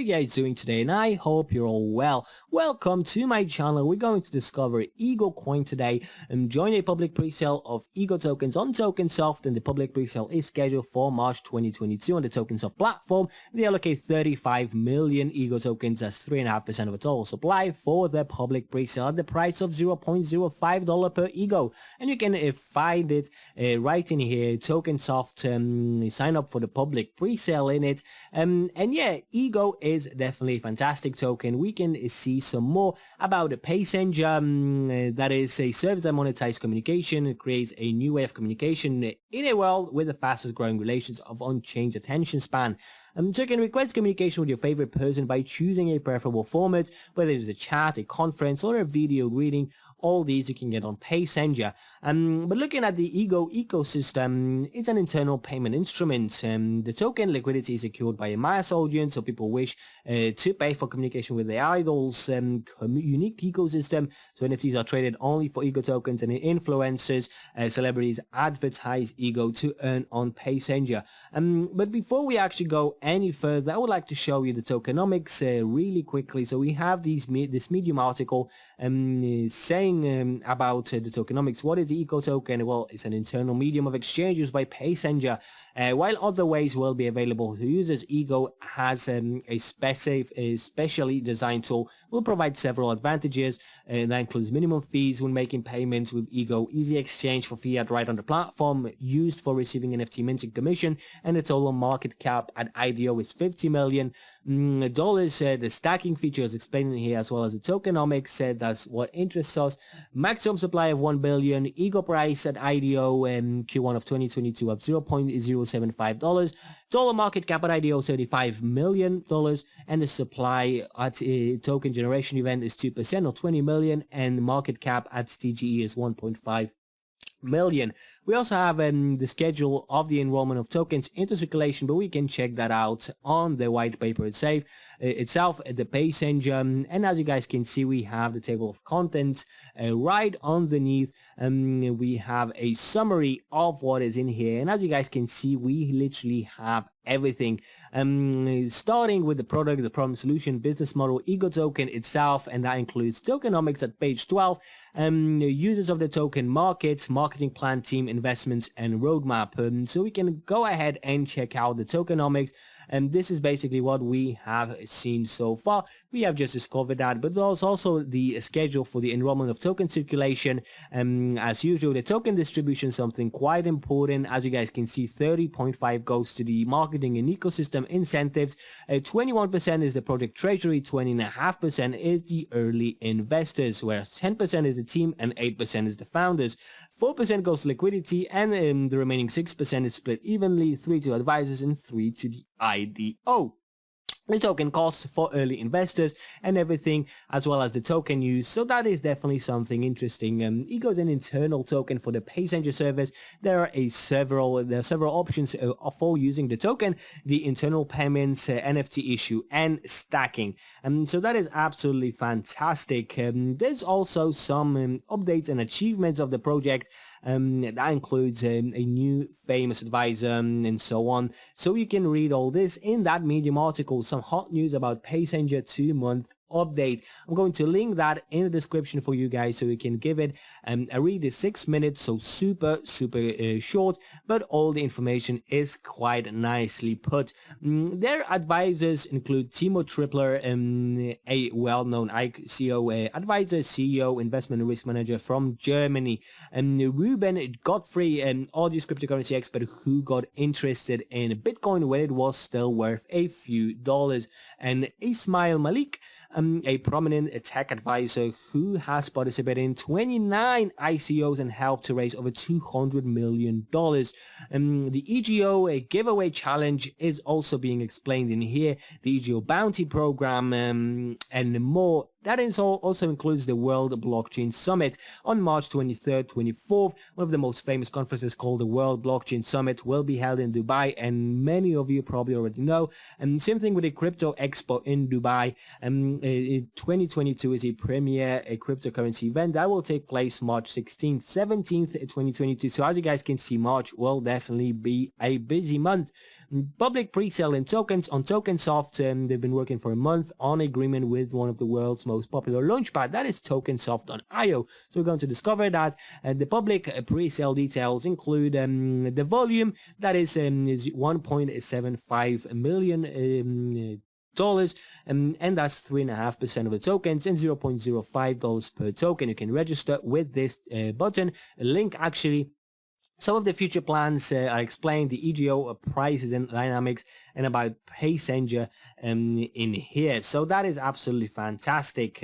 you guys doing today? And I hope you're all well. Welcome to my channel. We're going to discover Ego Coin today and join a public pre-sale of Ego tokens on Tokensoft, and the public pre-sale is scheduled for March 2022 on the Tokensoft platform. They allocate 35 million Ego tokens as 3.5% of the total supply for the public pre-sale at the price of $0.05 per Ego. And you can find it right in here, Tokensoft, sign up for the public pre-sale in it. And yeah, Ego is definitely a fantastic token. We can see some more about the Presale, that is a service that monetizes communication. It creates a new way of communication in a world with the fastest growing relations of unchanged attention span. Token requests communication with your favorite person by choosing a preferable format, whether it is a chat, a conference, or a video greeting. All these you can get on Presale. But looking at the Ego ecosystem, it's an internal payment instrument. The token liquidity is secured by a mass audience, so people wish to pay for communication with their idols. Unique ecosystem, so NFTs are traded only for Ego tokens, and influencers, celebrities advertise Ego to earn on Presale. But before we actually go any further, I would like to show you the tokenomics really quickly. So we have this Medium article saying about the tokenomics. What is the Ego token? Well, it's an internal medium of exchange used by Presale. While other ways will be available to users, Ego has a specially designed tool. Will provide several advantages, and that includes minimum fees when making payments with Ego, easy exchange for fiat right on the platform, used for receiving NFT minting commission, and the total market cap at IDO is $50 million. The stacking feature is explained in here, as well as the tokenomics. That's what interests us. Maximum supply of 1 billion. Ego price at IDO Q1 of 2022 of $0.075. Total market cap at IDO $35 million, and the supply at a token generation event is 2% or 20 million, and market cap at TGE is 1.5 million. We also have the schedule of the enrollment of tokens into circulation, but we can check that out on the white paper itself, the Presale. And as you guys can see, we have the table of contents right underneath. We have a summary of what is in here, and as you guys can see, we literally have everything, starting with the product, the problem solution, business model, Ego token itself, and that includes tokenomics at page 12, users of the token, marketing plan, team, investments, and roadmap. So we can go ahead and check out the tokenomics, and this is basically what we have seen so far. We have just discovered that, but there's also the schedule for the enrollment of token circulation. As usual, the token distribution, something quite important. As you guys can see, 30.5 goes to the marketing and ecosystem incentives, 21% is the project treasury, 20.5% is the early investors, whereas 10% is the team and 8% is the founders. 4% goes to liquidity, and the remaining 6% is split evenly, 3 to advisors and 3 to the IDO. The token costs for early investors and everything, as well as the token use. So that is definitely something interesting. Ego is an internal token for the Presale service. There are several options for using the token: the internal payments, NFT issue, and stacking. So that is absolutely fantastic. There's also some updates and achievements of the project. That includes a new famous advisor and so on. So you can read all this in that Medium article. Some hot news about Presale 2-month update. I'm going to link that in the description for you guys, so you can give it a read. Is 6 minutes, so super short, but all the information is quite nicely put. Their advisors include Timo Tripler, a well-known ICO advisor, CEO, investment and risk manager from Germany, Ruben Godfrey, an audience cryptocurrency expert who got interested in Bitcoin when it was still worth a few dollars, and Ismail Malik, a prominent tech advisor who has participated in 29 ICOs and helped to raise over $200 million. The EGO giveaway challenge is also being explained in here, the EGO bounty program, and more. That also includes the World Blockchain Summit on March 23rd, 24th. One of the most famous conferences called the World Blockchain Summit will be held in Dubai, and many of you probably already know. And same thing with the Crypto Expo in Dubai. 2022 is a premier cryptocurrency event that will take place March 16th, 17th, 2022. So as you guys can see, March will definitely be a busy month. Public pre-sale in tokens on Tokensoft. They've been working for a month on agreement with one of the world's most popular launchpad, that is Tokensoft.io. So we're going to discover that. The public pre-sale details include the volume, that is 1.75 million dollars, and that's 3.5% of the tokens, and $0.05 per token. You can register with this button. A link actually. Some of the future plans are explained, the EGO prices and dynamics, and about Presale in here. So that is absolutely fantastic.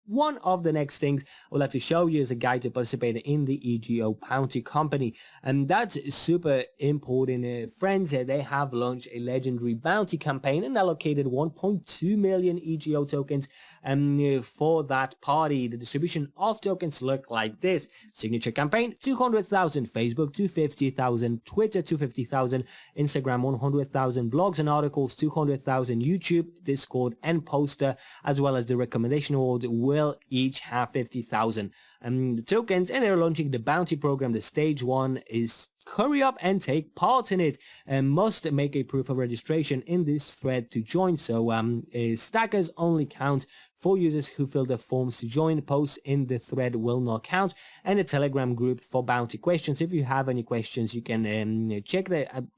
One of the next things I would like to show you is a guide to participate in the EGO Bounty Company, and that's super important. Friends, they have launched a legendary bounty campaign and allocated 1.2 million EGO tokens for that party. The distribution of tokens look like this: signature campaign 200,000, Facebook 250,000, Twitter 250,000, Instagram 100,000, blogs and articles 200,000, YouTube, Discord and Poster, as well as the recommendation award will each have 50,000 tokens, and they're launching the bounty program. The stage 1 is hurry up and take part in it, and must make a proof of registration in this thread to join. So stackers only count for users who fill the forms to join. Posts in the thread will not count, and a Telegram group for bounty questions. If you have any questions, you can check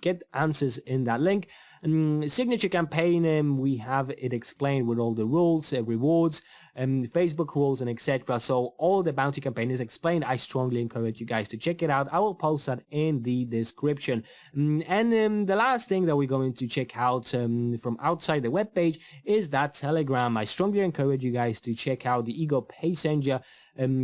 get answers in that link. Signature campaign, we have it explained with all the rules, rewards, Facebook rules, and etc. So all the bounty campaign is explained. I strongly encourage you guys to check it out. I will post that in the description. And the last thing that we're going to check out from outside the webpage is that Telegram. I strongly encourage you guys to check out the Ego Passenger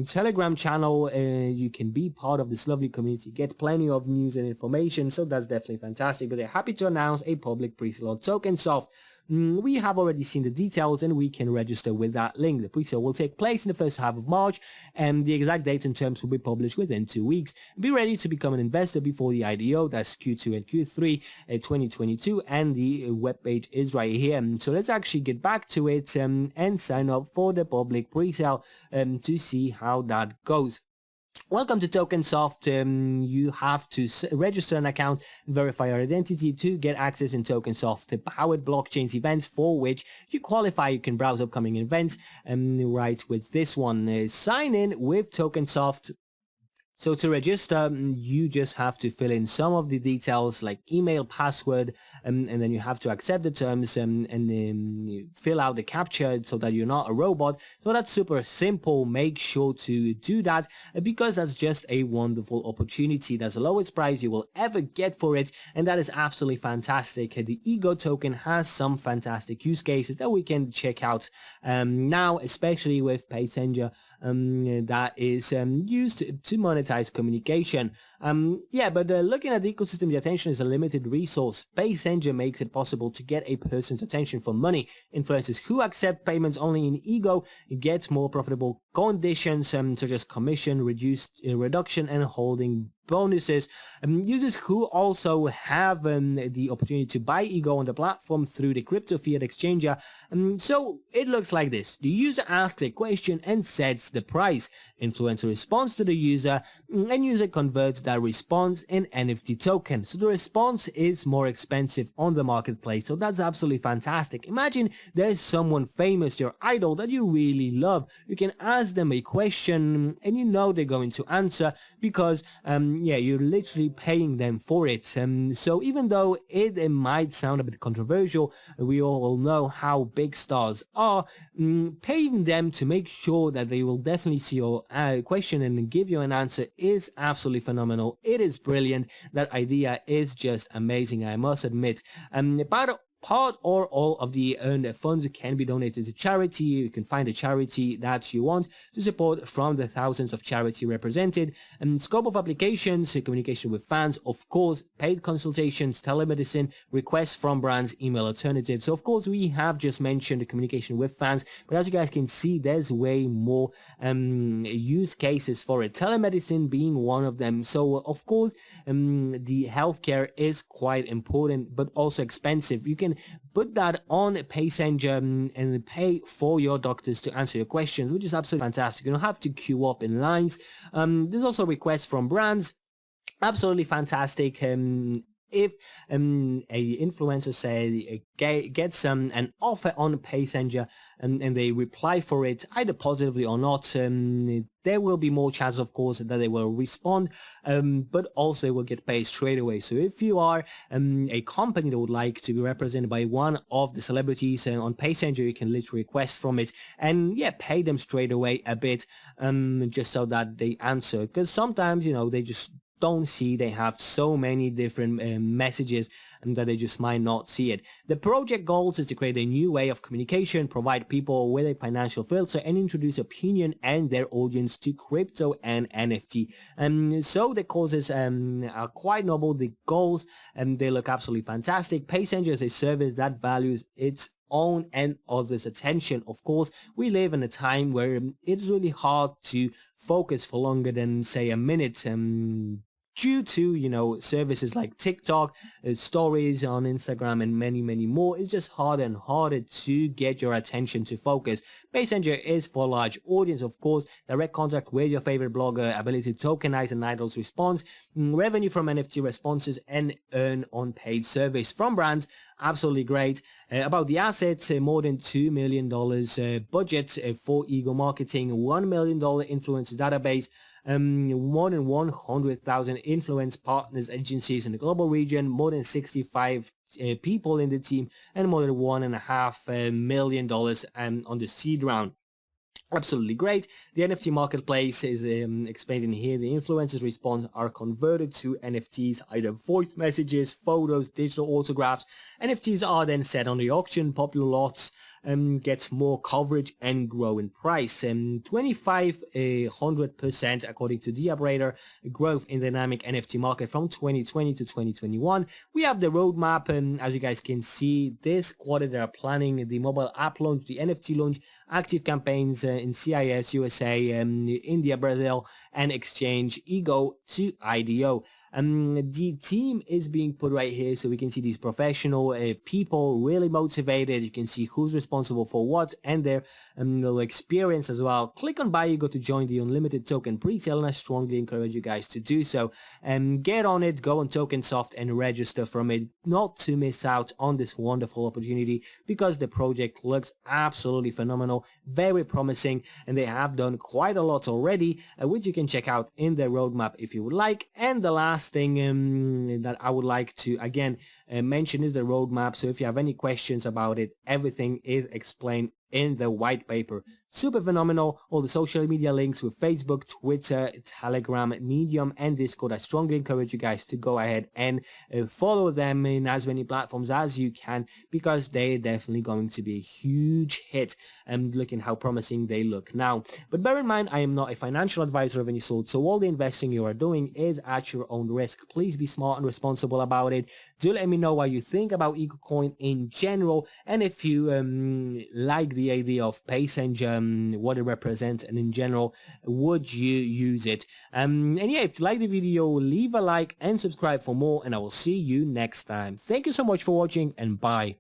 Telegram channel. You can be part of this lovely community, get plenty of news and information, so that's definitely fantastic. But they're happy to announce a public pre-sale on Tokensoft. We have already seen the details, and we can register with that link. The pre-sale will take place in the first half of March, and the exact date and terms will be published within 2 weeks. Be ready to become an investor before the IDO. That's Q2 and Q3 2022, and the webpage is right here. So let's actually get back to it and sign up for the public pre-sale to see how that goes. Welcome to Tokensoft. You have to register an account and verify your identity to get access in Tokensoft powered blockchains events for which you qualify. You can browse upcoming events right with this one. Sign in with Tokensoft. So to register, you just have to fill in some of the details like email, password, and then you have to accept the terms and fill out the captcha so that you're not a robot. So that's super simple. Make sure to do that because that's just a wonderful opportunity. That's the lowest price you will ever get for it, and that is absolutely fantastic. The Ego token has some fantastic use cases that we can check out now, especially with Passenger that is used to monetize communication. But looking at the ecosystem, the attention is a limited resource. Passenger makes it possible to get a person's attention for money. Influencers who accept payments only in Ego get more profitable conditions such as commission, reduction, and holding bonuses. Users who also have the opportunity to buy Ego on the platform through the crypto fiat exchanger. So it looks like this. The user asks a question and sets the price. Influencer responds to the user, and user converts that response in NFT token. So the response is more expensive on the marketplace. So that's absolutely fantastic. Imagine there's someone famous, your idol that you really love. You can ask them a question and you know they're going to answer because you're literally paying them for it. So even though it might sound a bit controversial, we all know how big stars are. Paying them to make sure that they will definitely see your question and give you an answer is absolutely phenomenal. It is brilliant. That idea is just amazing, I must admit. But part or all of the earned funds can be donated to charity. You can find a charity that you want to support from the thousands of charity represented. And scope of applications, communication with fans, of course, paid consultations, telemedicine, requests from brands, email alternatives. So of course, we have just mentioned the communication with fans, but as you guys can see, there's way more use cases for it. Telemedicine being one of them. So of course, the healthcare is quite important, but also expensive. You can put that on Passenger and pay for your doctors to answer your questions, which is absolutely fantastic. You don't have to queue up in lines. There's also requests from brands. Absolutely fantastic. If a influencer say gets an offer on Passenger and they reply for it either positively or not, there will be more chance, of course, that they will respond, but also they will get paid straight away. So if you are a company that would like to be represented by one of the celebrities on Passenger, you can literally request from it and pay them straight away a bit, just so that they answer, because sometimes they just don't see, they have so many different messages and that they just might not see it. The project goals is to create a new way of communication, provide people with a financial filter, and introduce opinion and their audience to crypto and NFT. So the causes are quite noble, the goals, and they look absolutely fantastic. Passenger is a service that values its own and others' attention. Of course, we live in a time where it's really hard to focus for longer than, say, a minute, due to services like TikTok, stories on Instagram, and many more. It's just harder and harder to get your attention to focus. Passenger is for large audience, of course. Direct contact with your favorite blogger, ability to tokenize an idol's response, revenue from NFT responses, and earn on paid service from brands. Absolutely great. About the assets, more than $2 million budget for ego marketing, $1 million influencer database, more than 100,000 influence partners agencies in the global region, more than 65 people in the team, and more than $1.5 million on the seed round. Absolutely great. The NFT marketplace is explained in here. The influencers' response are converted to NFTs, either voice messages, photos, digital autographs. NFTs are then set on the auction. Popular lots gets more coverage and grow in price. 2,500% according to the operator growth in dynamic NFT market from 2020 to 2021. We have the roadmap, and as you guys can see, this quarter they are planning the mobile app launch, the NFT launch, active campaigns in CIS, USA, India, Brazil, and exchange Ego to IDO. The team is being put right here, so we can see these professional people, really motivated. You can see who's responsible for what and their experience as well. Click on buy, you go to join the unlimited token pre-sale, and I strongly encourage you guys to do so. Get on it, go on Tokensoft and register from it, not to miss out on this wonderful opportunity, because the project looks absolutely phenomenal, very promising, and they have done quite a lot already, which you can check out in their roadmap if you would like. And the last thing that I would like to again mention is the roadmap. So if you have any questions about it, everything is explained in the white paper. Super phenomenal. All the social media links with Facebook, Twitter, Telegram, Medium, and Discord. I strongly encourage you guys to go ahead and follow them in as many platforms as you can, because they're definitely going to be a huge hit, and looking how promising they look now. But bear in mind, I am not a financial advisor of any sort, so all the investing you are doing is at your own risk. Please be smart and responsible about it. Do let me know what you think about EcoCoin in general, and if you like the idea of Passenger, what it represents, and in general, would you use it? And yeah, if you like the video, leave a like and subscribe for more, and I will see you next time. Thank you so much for watching, and bye.